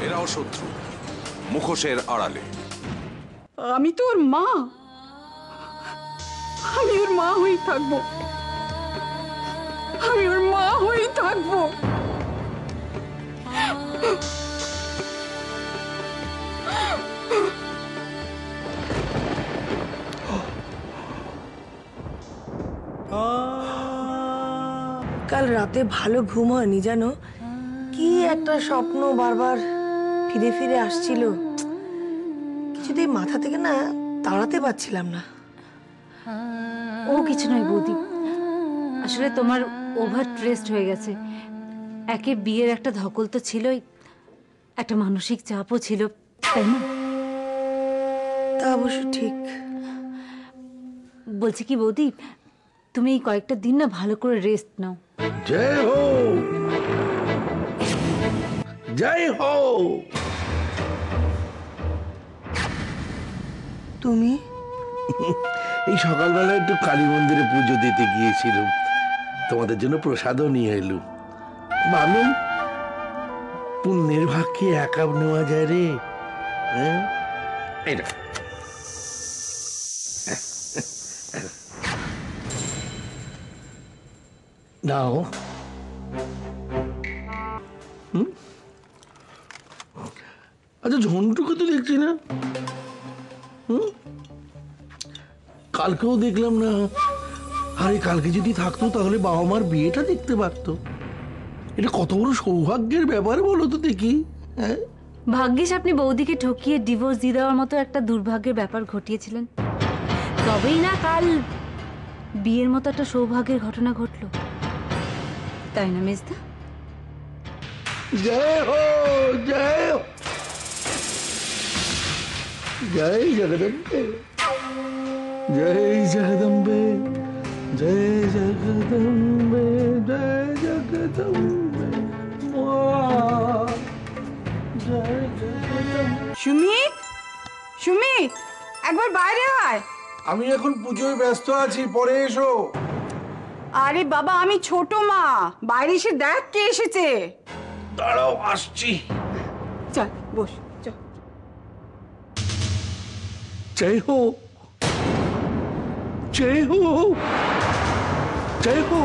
এরাও শত্রু, মুখোশের আড়ালে। আমি তো ওর মা, আমি ওর মা হয়েই থাকবো, আমি ওর মা হয়েই থাকবো। কাল রাতে ভালো ঘুম হয়নি জানো, কি একটা স্বপ্ন বারবার ফিরে ফিরে আসছিল, কিছুতেই মাথা থেকে না তাড়াতে পারছিলাম না। ও কিছু নয় বৌদি, আসলে তোমার ওভার স্ট্রেসড হয়ে গেছে। একে বিয়ের একটা ধকল তো ছিলই, একটা মানসিক চাপও ছিল, তাই না? তা অবশ্য ঠিক। বলছি কি বৌদি, তুমি এই কয়েকটা দিন না ভালো করে রেস্ট নাও। জয় হো, জয় হো। তুমি এই সকালবেলা একটু কালী মন্দিরে পুজো দিতে গিয়েছিলাম, তোমাদের জন্য প্রসাদও নিয়ে এলুম। ভাবলুম পুণ্যের ভাগকে একা নেওয়া যায় রে। হ্যাঁ, এটা নাও। আচ্ছা, ঝন্টুকে তো দেখছি না। কালকেও দেখলাম না। আরে কালকে যদি থাকতো তাহলে বাবা মার বিয়েটা দেখতে পারতো। এটা কত বড় সৌভাগ্যের ব্যাপার বলো তো দেখি। হ্যাঁ, ভাগ্যিস আপনি বৌদিকে ঠকিয়ে ডিভোর্স দিয়ে দেওয়ার মতো একটা দুর্ভাগ্যের ব্যাপার ঘটিয়েছিলেন, তবেই না কাল বিয়ের মতো একটা সৌভাগ্যের ঘটনা ঘটলো, তাই না মেজদা? জয় হো, জয় হো, জয় জগদম্বে, জয় জগদম্বে, জয় জগদম্বে, জয় জগদম্বে, জয় জগদম্বে। সুমিত, সুমিত, একবার বাইরে আয়। আমি এখন পুজোয় ব্যস্ত আছি, পরে এসো। আরে বাবা, আমি ছোট মা, বাইরে এসে দেখ কে এসেছে। দাঁড়াও, আসছি। চল বস, চল। জয় হো, জয় হো, জয় হো।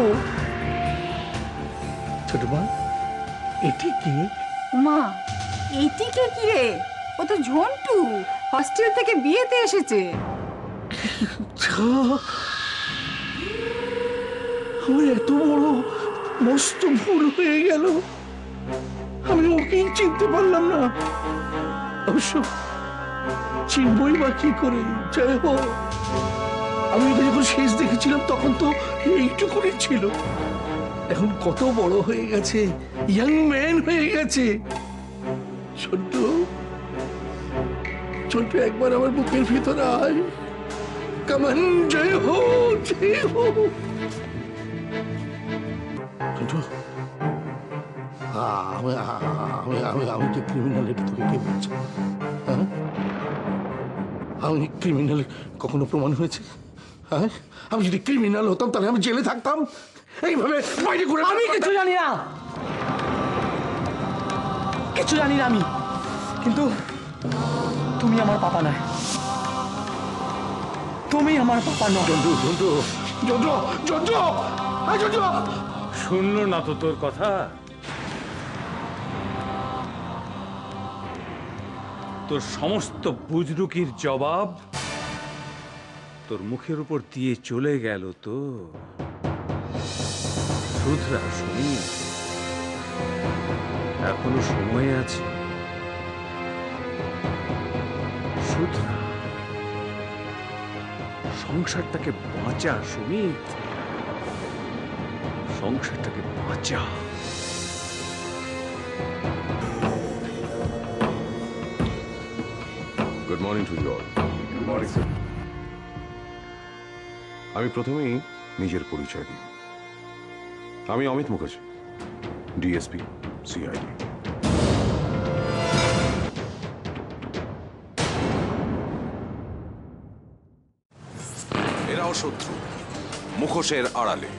ছোট মা, এটি কি? মা, এইটিকে কি রে? ও তো ঝন্টু, হস্টেল থেকে বিয়েতে এসেছে। আমার এত বড় মস্ত ভুল হয়ে গেল, আমি ওকেই চিনতে পারলাম না। অবশ্য চিনবই বা কি করে? জয় হো, আমি ওকে যখন শেষ দেখেছিলাম তখন তো এইটুকুনি ছিল, এখন কত বড় হয়ে গেছে, ইয়াং ম্যান হয়ে গেছে। ছোট্টু, ছোট্টু, একবার আমার বুকের ভিতরে আয়। কামান, জয় হো, জয় হো। ছোট্টু, আমি কি ক্রিমিনাল? এটা তোকে কে বলছে? হ্যাঁ, আমি ক্রিমিনাল কখনো প্রমাণ হয়েছে? হ্যাঁ, আমি যদি ক্রিমিনাল হতাম তাহলে আমি জেলে থাকতাম, এইভাবে বাইরে ঘুরে। আমি কিছু জানি না, কিছু জানি না আমি, কিন্তু তুমি আমার পাপা নয়, তুমি আমার পাপা নয়। জন্টু, জন্টু, জন্টু, জন্টু, জন্টু। শুনলো না তো তোর কথা? তোর সমস্ত বুজরুকির জবাব তোর মুখের উপর দিয়ে চলে গেল তো। শুধরা শুনি, এখনো সময় আছে। শুধরা, সংসারটাকে বাঁচা সুমিত, সংসারটাকে বাঁচা। Good morning to you all. Good morning sir. আমি প্রথমেই নিজের পরিচয় দিই। আমি অমিত মুখার্জি, ডিএসপি, সিআইডি। এরাও শত্রু, মুখোশের আড়ালে।